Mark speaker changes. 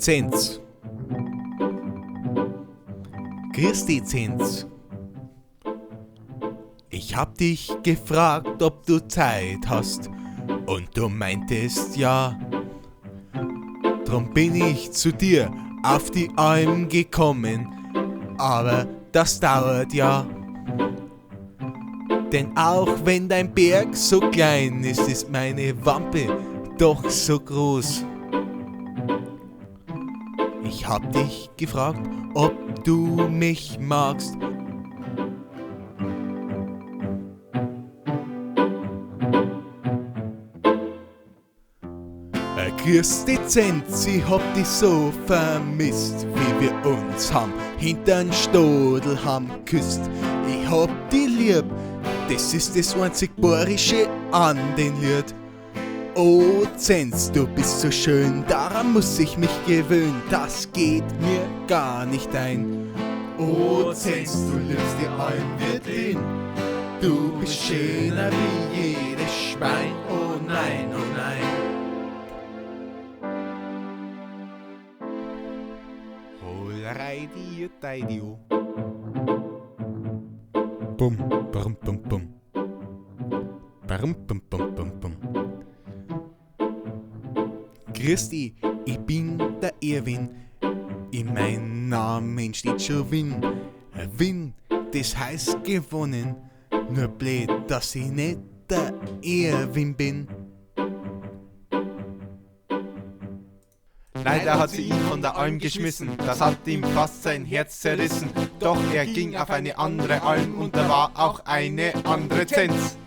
Speaker 1: Zenz. Grüß dich, Zenz. Ich hab dich gefragt, ob du Zeit hast, und du meintest ja. Drum bin ich zu dir auf die Alm gekommen, aber das dauert ja. Denn auch wenn dein Berg so klein ist, ist meine Wampe doch so groß. Ich hab dich gefragt, ob du mich magst. Grüß dich, Zenz, ich hab dich so vermisst, wie wir uns haben hintern Stodel haben geküsst. Ich hab dich lieb, das ist das einzig Bayerische an den Lied. Oh Zenz, du bist so schön, daran muss ich mich gewöhnen, das geht mir gar nicht ein. Oh Zenz, du liebst die Alm wirklich, du bist schöner wie jedes Schwein, oh nein, oh nein. Radio, radio. Bum, bum, bum, bum. Bum, bum, bum, bum, bum. Grüß dich, ich bin der Erwin. In meinem Namen steht schon Win. Win, das heißt gewonnen. Nur blöd, dass ich nicht der Erwin bin.
Speaker 2: Leider hat sie ihn von der Alm geschmissen, das hat ihm fast sein Herz zerrissen. Doch er ging auf eine andere Alm und da war auch eine andere Zenz.